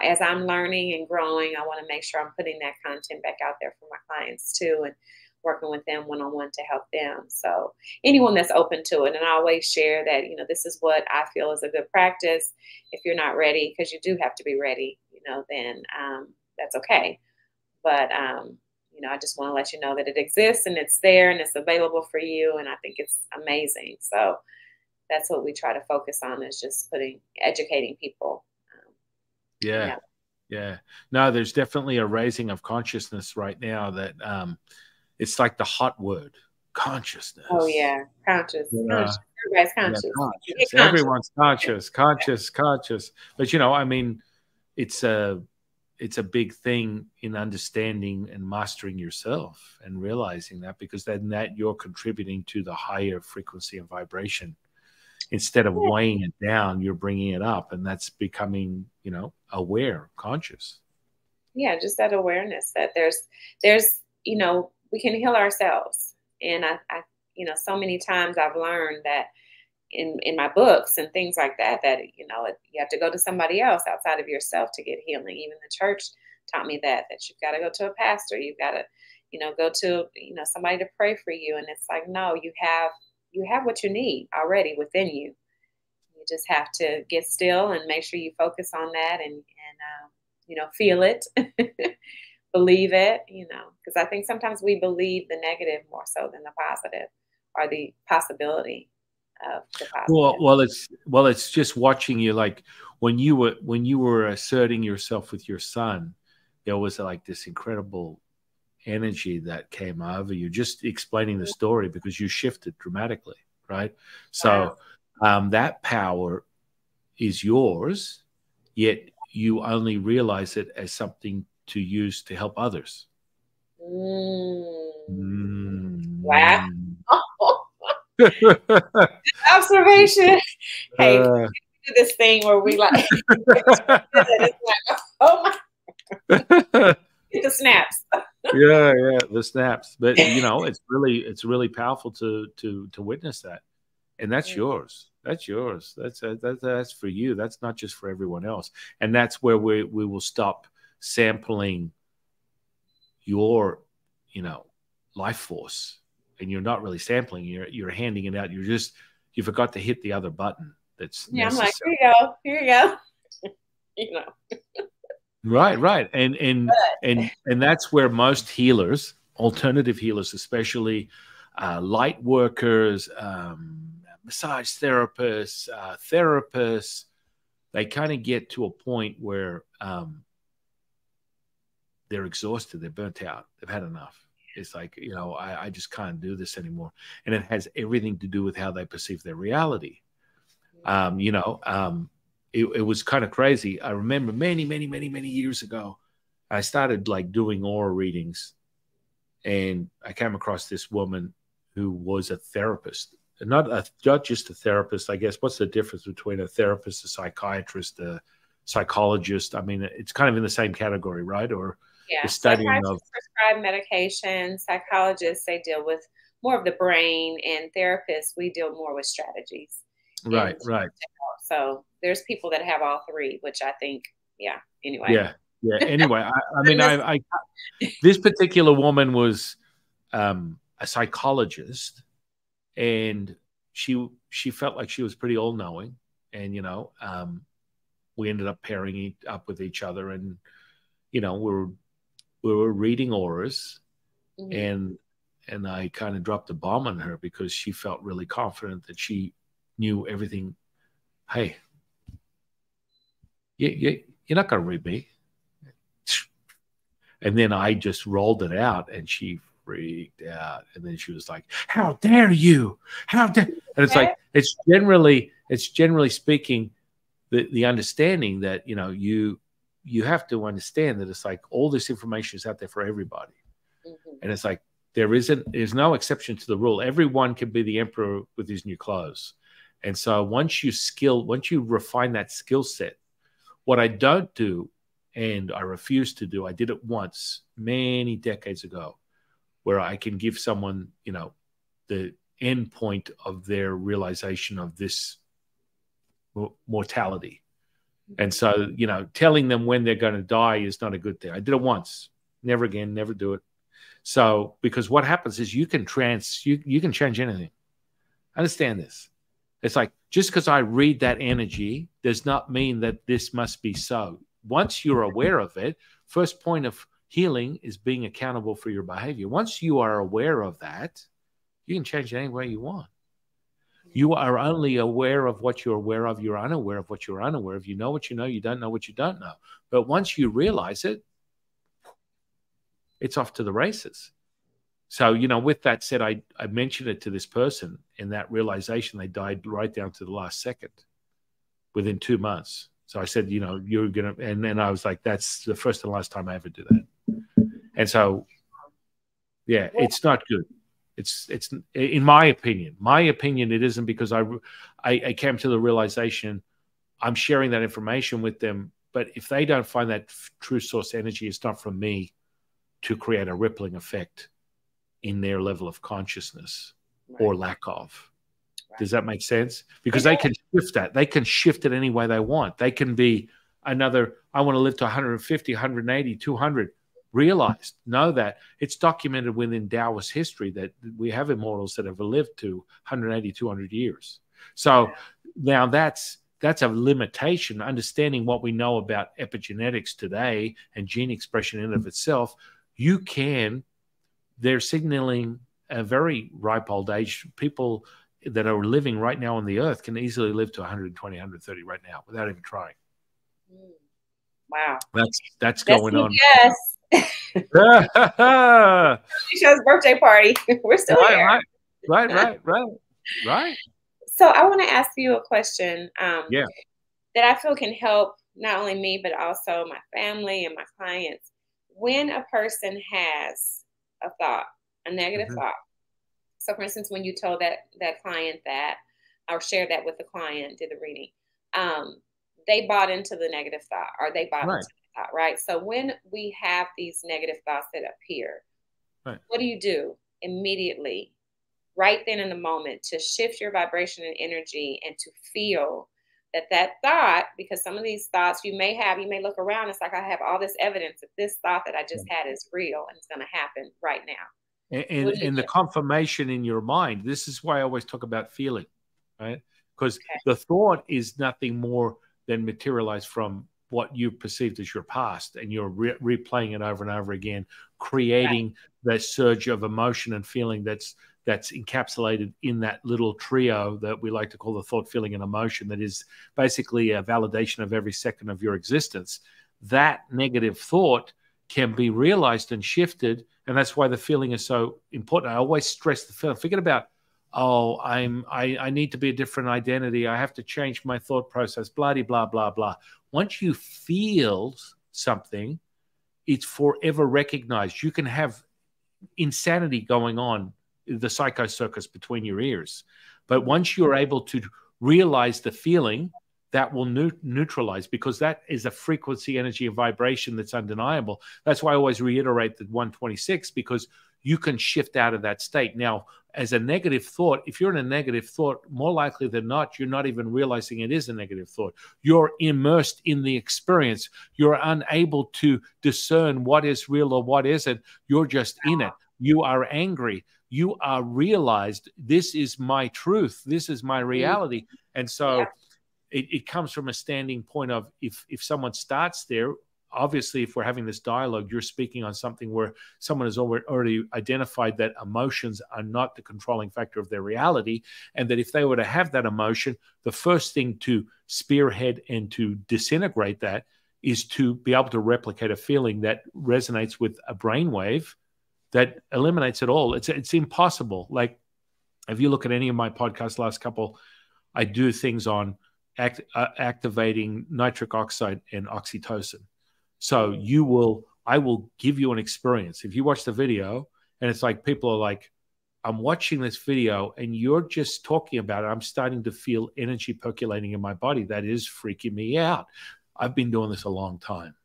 As I'm learning and growing, I want to make sure I'm putting that content back out there for my clients too, and working with them one-on-one to help them. So anyone that's open to it, and I always share that, this is what I feel is a good practice. If you're not ready, because you do have to be ready, then that's okay. But, I just want to let you know that it exists and it's there and it's available for you. And I think it's amazing. So that's what we try to focus on, is just educating people.
Yeah. No, there's definitely a raising of consciousness right now that, it's like the hot word. consciousness.
Oh yeah, conscious, conscious. Everybody's
Yeah,
conscious. Get
conscious.
conscious.
Everyone's conscious. But I mean, it's a big thing in understanding and mastering yourself and realizing that, because then that you're contributing to the higher frequency and vibration. Instead of weighing it down, you're bringing it up, and that's becoming, aware, conscious.
Yeah, just that awareness that there's we can heal ourselves. And I so many times I've learned that in my books and things like that you have to go to somebody else outside of yourself to get healing. Even the church taught me that you've got to go to a pastor, you've got to go to somebody to pray for you. And it's like, no, you have what you need already within you. You just have to get still and make sure you focus on that and feel it. Believe it, because I think sometimes we believe the negative more so than the positive, or the possibility of the positive.
Well, it's just watching you. Like when you were asserting yourself with your son, there was like this incredible energy that came over you, just explaining the story, because you shifted dramatically, right? So that power is yours, yet you only realize it as something to use to help others.
Wow. Observation. Hey, we do this thing where we like, it's like, oh my, get the snaps.
Yeah, the snaps. But it's really powerful to witness that, and that's yours. That's yours. That's for you. That's not just for everyone else. And that's where we will stop sampling your life force, and you're not really sampling. You're handing it out. You forgot to hit the other button. That's necessary.
I'm like, here you go.
Right. And that's where most healers, alternative healers, especially light workers, massage therapists, they kind of get to a point where they're exhausted, they're burnt out, they've had enough. It's like, I just can't do this anymore. And it has everything to do with how they perceive their reality. It was kind of crazy. I remember many years ago, I started like doing aura readings, and I came across this woman who was a therapist. Not just a therapist, I guess. What's the difference between a therapist, a psychiatrist, a psychologist? I mean, it's kind of in the same category, right? Or the studying of
prescribed medication. Psychologists, they deal with more of the brain, and therapists, we deal more with strategies.
Right.
So there's people that have all three, which I think, anyway.
Yeah. Anyway, I mean, I this particular woman was a psychologist, and she felt like she was pretty all-knowing, and we ended up pairing up with each other, and we were reading auras, and I kind of dropped a bomb on her because she felt really confident that she knew everything. Hey, you're not going to read me. And then I just rolled it out, and she freaked out. And then she was like, "How dare you? How dare?" And it's like, it's generally speaking, the understanding that, you have to understand that it's like all this information is out there for everybody. And it's like, there's no exception to the rule. Everyone can be the emperor with his new clothes. And so once you refine that skill set, what I don't do, and I refuse to do, I did it once many decades ago, where I can give someone, the end point of their realization of this mortality. And so, telling them when they're going to die is not a good thing. I did it once, never again, never do it. So, because what happens is you can change anything. Understand this. It's like, just because I read that energy does not mean that this must be so. Once you're aware of it, first point of healing is being accountable for your behavior. Once you are aware of that, you can change it any way you want. You are only aware of what you're aware of. You're unaware of what you're unaware of. You know what you know. You don't know what you don't know. But once you realize it, it's off to the races. So, you know, with that said, I mentioned it to this person, and that realization, they died right down to the last second within 2 months. So I said, you know, you're going to, and then I was like, that's the first and last time I ever do that. And so, yeah, it's not good. It's in my opinion, it isn't, because I came to the realization I'm sharing that information with them. But if they don't find that true source energy, it's not from me to create a rippling effect in their level of consciousness or lack of. Does that make sense? Because they can shift that. They can shift it any way they want. They can be another, I want to live to 150, 180, 200. Realized, know that it's documented within Taoist history that we have immortals that have lived to 180, 200 years. So now that's a limitation. Understanding what we know about epigenetics today and gene expression in and of itself, they're signaling a very ripe old age. People that are living right now on the earth can easily live to 120, 130 right now without even trying.
Wow.
That's going on.
Yes. Show's birthday party. We're still here.
Right.
So I want to ask you a question
that
I feel can help not only me, but also my family and my clients. When a person has a thought, a negative thought. So for instance, when you told that client that, or shared that with the client, did the reading, they bought into the negative thought, or they bought into the thought, right? So when we have these negative thoughts that appear, what do you do immediately, right then in the moment, to shift your vibration and energy and to feel that thought, because some of these thoughts you may look around, it's like, I have all this evidence that this thought that I just had is real and it's going to happen right now.
And the confirmation in your mind, this is why I always talk about feeling, right? Because the thought is nothing more than materialized from what you perceived as your past, and you're replaying it over and over again, creating that surge of emotion and feeling that's encapsulated in that little trio that we like to call the thought, feeling, and emotion, that is basically a validation of every second of your existence. That negative thought can be realized and shifted, and that's why the feeling is so important. I always stress the feeling. Forget about, I need to be a different identity, I have to change my thought process, blah, blah, blah, blah. Once you feel something, it's forever recognized. You can have insanity going on, the psycho circus between your ears. But once you're able to realize the feeling, that will neutralize, because that is a frequency, energy, and vibration that's undeniable. That's why I always reiterate the 126, because you can shift out of that state. Now, as a negative thought, if you're in a negative thought, more likely than not, you're not even realizing it is a negative thought. You're immersed in the experience. You're unable to discern what is real or what isn't. You're just in it. You are angry. You are realized, this is my truth. This is my reality. And so it comes from a standing point of, if someone starts there, obviously, if we're having this dialogue, you're speaking on something where someone has already identified that emotions are not the controlling factor of their reality, and that if they were to have that emotion, the first thing to spearhead and to disintegrate that is to be able to replicate a feeling that resonates with a brainwave that eliminates it all. It's impossible. Like, if you look at any of my podcasts, last couple, I do things on activating nitric oxide and oxytocin. So I will give you an experience. If you watch the video and it's like, people are like, I'm watching this video and you're just talking about it, I'm starting to feel energy percolating in my body. That is freaking me out. I've been doing this a long time.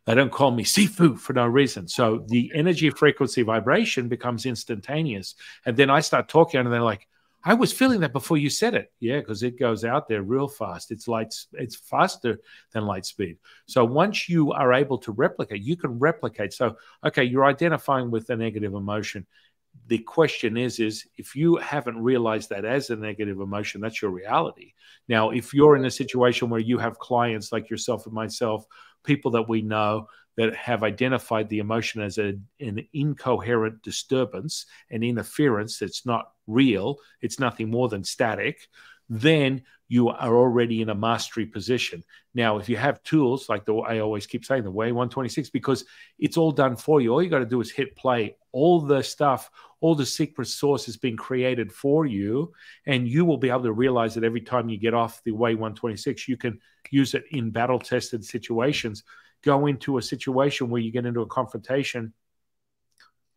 They don't call me Sifu for no reason. So the energy, frequency, vibration becomes instantaneous. And then I start talking and they're like, I was feeling that before you said it. Yeah, because it goes out there real fast. It's faster than light speed. So once you are able to replicate, you can replicate. So, okay, you're identifying with a negative emotion. The question is if you haven't realized that as a negative emotion, that's your reality. Now, if you're in a situation where you have clients like yourself and myself, people that we know that have identified the emotion as an incoherent disturbance, an interference that's not real, it's nothing more than static, then you are already in a mastery position. Now, if you have tools like I always keep saying, the Way 126, because it's all done for you. All you got to do is hit play. All the stuff, all the secret sauce has been created for you, and you will be able to realize that every time you get off the Way 126, you can use it in battle-tested situations. Go into a situation where you get into a confrontation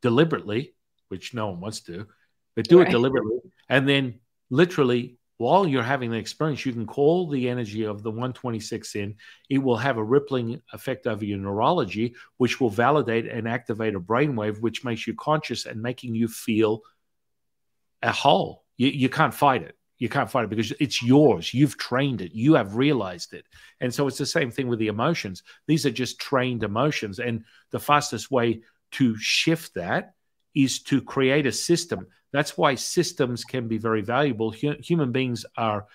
deliberately, which no one wants to, but do it deliberately, and then literally, while you're having the experience, you can call the energy of the 126 in. It will have a rippling effect over your neurology, which will validate and activate a brainwave, which makes you conscious and making you feel a whole. You can't fight it. You can't fight it because it's yours. You've trained it. You have realized it. And so it's the same thing with the emotions. These are just trained emotions. And the fastest way to shift that is to create a system. That's why systems can be very valuable. Human beings are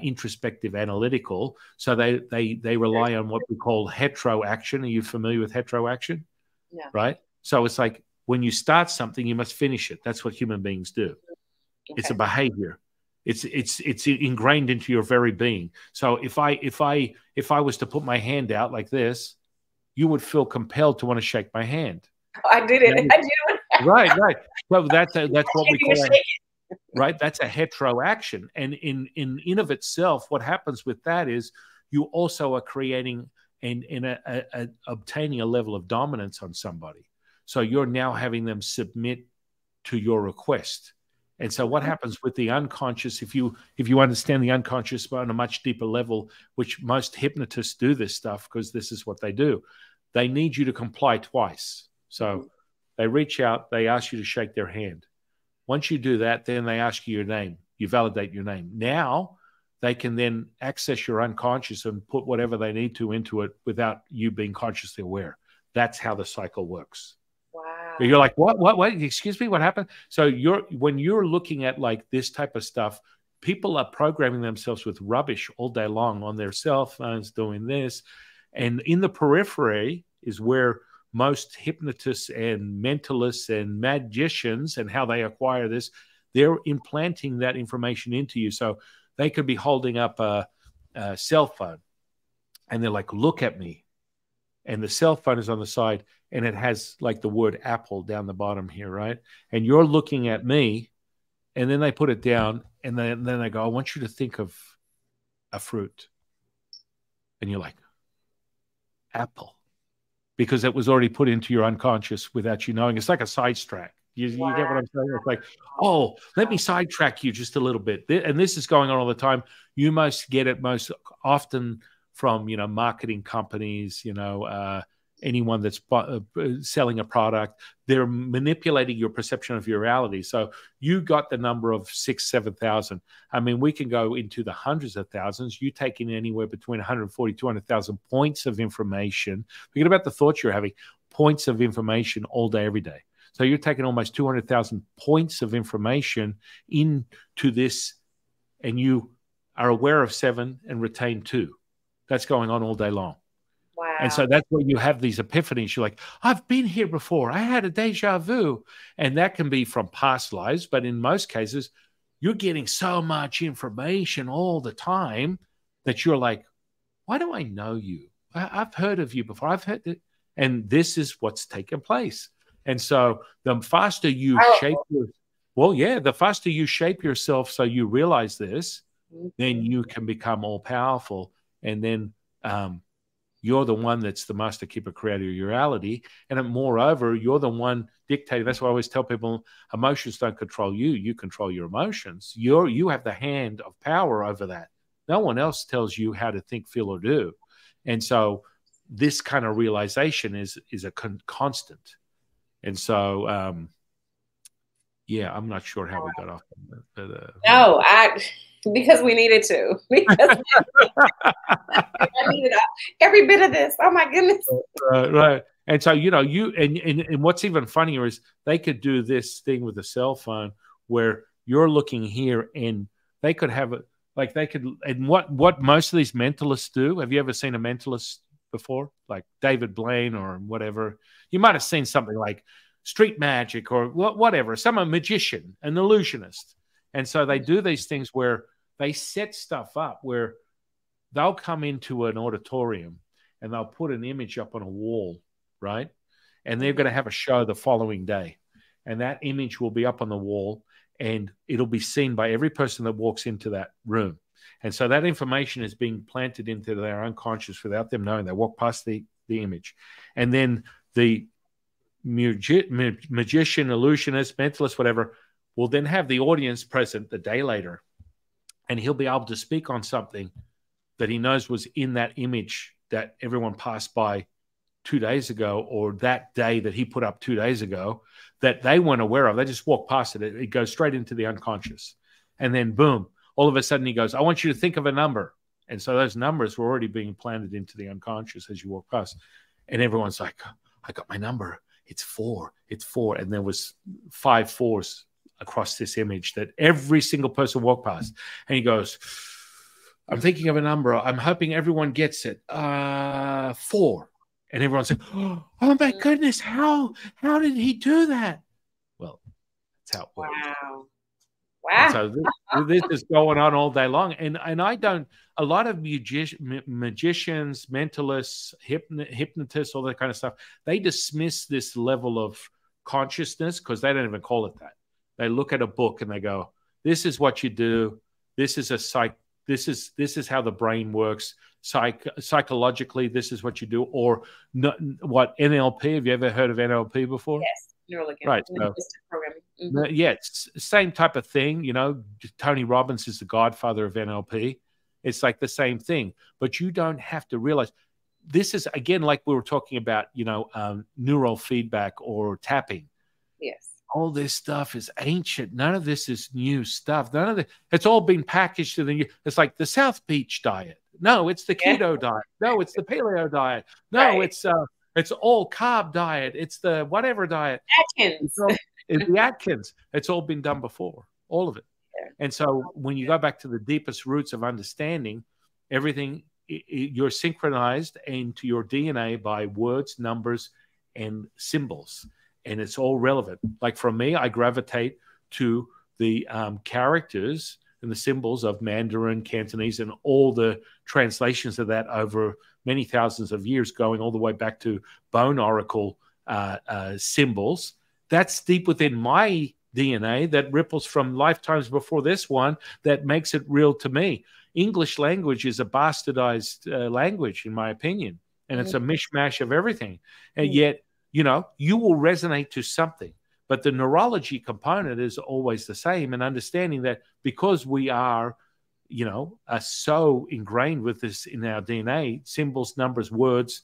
introspective, analytical, so they rely on what we call heteroaction. Are you familiar with heteroaction?
Yeah.
Right? So it's like when you start something, you must finish it. That's what human beings do. Okay. It's a behavior. It's ingrained into your very being. So if I was to put my hand out like this, you would feel compelled to want to shake my hand.
I did it. I did it.
Right. Well, that's what we call it. Right. That's a heteroaction. And in of itself, what happens with that is you also are creating and obtaining a level of dominance on somebody. So you're now having them submit to your request. And so what happens with the unconscious, if you understand the unconscious on a much deeper level, which most hypnotists do this stuff because this is what they do, they need you to comply twice. So they reach out, they ask you to shake their hand. Once you do that, then they ask you your name. You validate your name. Now they can then access your unconscious and put whatever they need to into it without you being consciously aware. That's how the cycle works.
Wow.
You're like, what? Excuse me, what happened? So when you're looking at like this type of stuff, people are programming themselves with rubbish all day long on their cell phones doing this. And in the periphery is where most hypnotists and mentalists and magicians and how they acquire this, they're implanting that information into you. So they could be holding up a cell phone and they're like, look at me. And the cell phone is on the side and it has like the word apple down the bottom here, right? And you're looking at me and then they put it down and then they go, I want you to think of a fruit. And you're like, apple. Because it was already put into your unconscious without you knowing. It's like a sidetrack. You get what I'm saying? It's like, oh, let me sidetrack you just a little bit. And this is going on all the time. You must get it most often from, marketing companies, anyone that's selling a product. They're manipulating your perception of your reality. So you got the number of 6,000, 7,000. I mean, we can go into the hundreds of thousands. You take in anywhere between 140, 200,000 points of information. Forget about the thoughts you're having, points of information all day, every day. So you're taking almost 200,000 points of information into this, and you are aware of 7 and retain 2. That's going on all day long.
Wow.
And so that's where you have these epiphanies. You're like, I've been here before. I had a deja vu. And that can be from past lives. But in most cases, you're getting so much information all the time that you're like, why do I know you? I've heard of you before. I've heard it. And this is what's taken place. And so the faster you the faster you shape yourself so you realize this, then you can become all powerful. And then you're the one that's the master keeper creator of your reality. And moreover, you're the one dictating. That's why I always tell people, emotions don't control you. You control your emotions. You have the hand of power over that. No one else tells you how to think, feel, or do. And so this kind of realization is a constant. And so, I'm not sure how we got off on that. But,
no, because we needed to. Because I needed every bit of this. Oh my goodness.
Right. And so, and what's even funnier is they could do this thing with a cell phone where you're looking here and they could have it like and what most of these mentalists do. Have you ever seen a mentalist before? Like David Blaine or whatever. You might have seen something like street magic or whatever, some magician, an illusionist. And so they do these things where they set stuff up where they'll come into an auditorium and they'll put an image up on a wall, right? And they're going to have a show the following day. And that image will be up on the wall and it'll be seen by every person that walks into that room. And so that information is being planted into their unconscious without them knowing. They walk past the image. And then the magician, illusionist, mentalist, whatever, will then have the audience present the day later. And he'll be able to speak on something that he knows was in that image that everyone passed by 2 days ago, or that day that he put up 2 days ago, that they weren't aware of. They just walk past it. It goes straight into the unconscious. And then boom, all of a sudden he goes, I want you to think of a number. And so those numbers were already being planted into the unconscious as you walk past. And everyone's like, I got my number. It's 4. It's 4. And there was 5 4s across this image that every single person walked past. And he goes, I'm thinking of a number. I'm hoping everyone gets it. 4. And everyone's like, oh my goodness, how did he do that? Well, that's how it works.
Wow.
And so this is going on all day long. And I don't, a lot of magicians, mentalists, hypnotists, all that kind of stuff, they dismiss this level of consciousness because they don't even call it that. They look at a book and they go, this is what you do. This is this is how the brain works. Psychologically, this is what you do. Or what, NLP? Have you ever heard of NLP before?
Yes, neural
right. So, programming. Yeah, it's the same type of thing. You know, Tony Robbins is the godfather of NLP. It's like the same thing, but you don't have to realize this is, again, like we were talking about, you know, neural feedback or tapping.
Yes.
All this stuff is ancient. None of this is new stuff. None of it. It's all been packaged in the. It's like the South Beach diet. No, it's the keto diet. No, it's the paleo diet. No, it's all carb diet. It's the whatever diet.
Atkins.
It's the Atkins. It's all been done before. All of it. Yeah. And so when you go back to the deepest roots of understanding, everything, you're synchronized into your DNA by words, numbers, and symbols. And it's all relevant. Like for me, I gravitate to the characters and the symbols of Mandarin, Cantonese, and all the translations of that over many thousands of years, going all the way back to bone oracle symbols. That's deep within my DNA that ripples from lifetimes before this one that makes it real to me. English language is a bastardized language, in my opinion, and it's a mishmash of everything. And yet, you know, you will resonate to something, but the neurology component is always the same. And understanding that because we are, you know, so ingrained with this in our DNA, symbols, numbers, words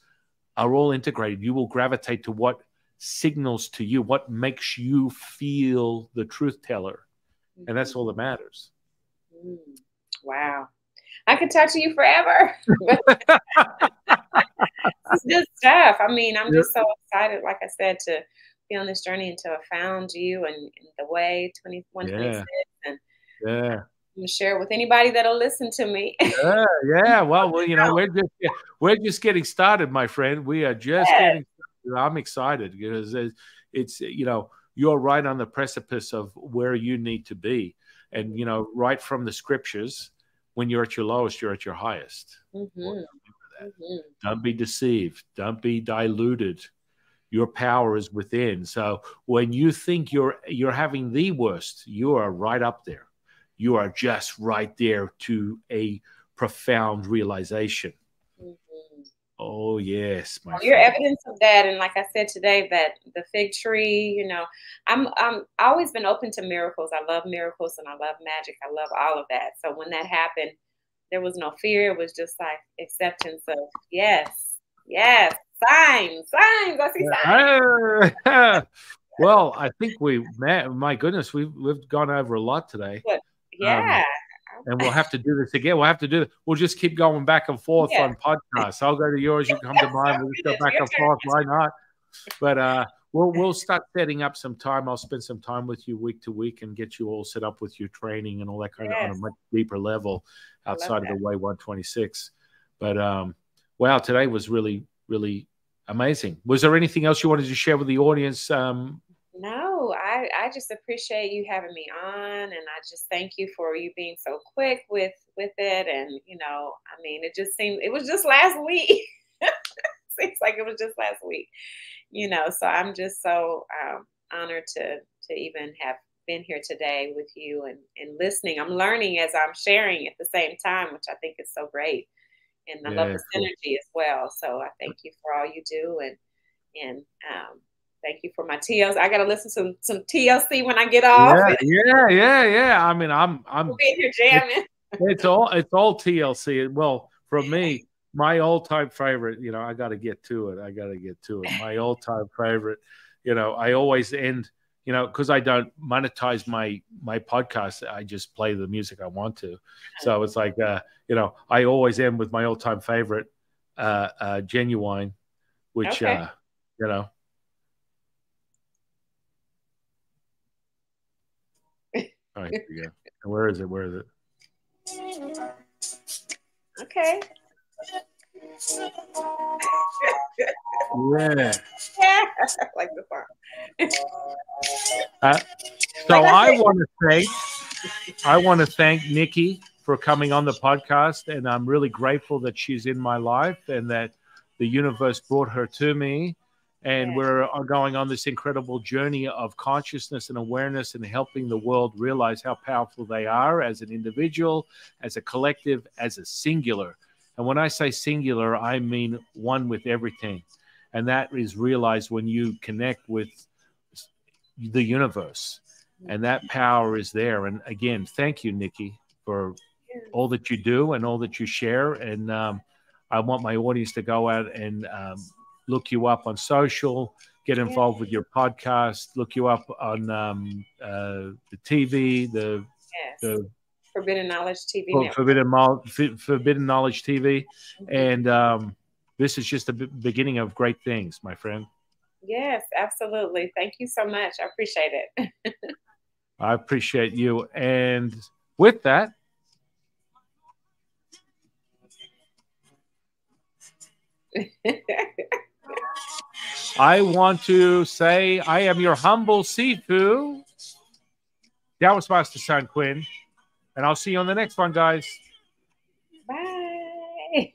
are all integrated. You will gravitate to what signals to you, what makes you feel the truth teller. And that's all that matters.
Wow. I could talk to you forever. It's good stuff. I mean, I'm just so excited, like I said, to be on this journey and to have found you and the way 2126 and I'm gonna share it with anybody that'll listen to me.
Well, you know, we're just getting started, my friend. We are just getting started. I'm excited because it's, you know, you're right on the precipice of where you need to be. And, you know, right from the scriptures, when you're at your lowest, you're at your highest. Don't be deceived. Don't be diluted. Your power is within. So when you think you're having the worst, you are right up there. You are just right there to a profound realization. Oh, yes.
You're evidence of that. And like I said today, that the fig tree, you know, I'm always been open to miracles. I love miracles and I love magic. I love all of that. So when that happened, there was no fear. It was just like acceptance of yes, signs. I see signs.
Well, I think my goodness, we've gone over a lot today. And we'll have to do this again. We'll just keep going back and forth on podcasts. I'll go to yours, you come to mine. We'll just go back and forth. Why not? But we'll start setting up some time. I'll spend some time with you week to week and get you all set up with your training and all that kind of on a much deeper level outside of the Way 126. But wow, today was really, really amazing. Was there anything else you wanted to share with the audience?
No, I just appreciate you having me on, and I just thank you for you being so quick with it. And I mean, it was just last week. Seems like it was just last week. So I'm just so honored to even have been here today with you and listening. I'm learning as I'm sharing at the same time, which I think is so great. And I love
Yeah,
the synergy as well. So I thank you for all you do, and thank you for my TLC. I got to listen to some TLC when I get off.
yeah. I mean, I'm
We'll be here jamming.
it's all TLC. Well, from me, my all-time favorite, I got to get to it. My all-time favorite, I always end, because I don't monetize my podcast. I just play the music I want to. So it's like, I always end with my all-time favorite, Genuine, which,
Okay.
All right, here we go. Where is it?
Okay.
Yeah.
Like the song.
So I want to thank Nikki for coming on the podcast, and I'm really grateful that she's in my life and that the universe brought her to me. And we're going on this incredible journey of consciousness and awareness and helping the world realize how powerful they are as an individual, as a collective, as a singular. And when I say singular, I mean one with everything. And that is realized when you connect with the universe. And that power is there. And again, thank you, Nikki, for all that you do and all that you share. And I want my audience to go out and look you up on social, get involved with your podcast, look you up on the TV, the
Forbidden Knowledge TV network.
Forbidden Knowledge TV. And this is just the beginning of great things, my friend.
Yes, absolutely. Thank you so much. I appreciate it.
I appreciate you. And with that, I want to say I am your humble Sifu. That was Master San Quinn. And I'll see you on the next one, guys.
Bye.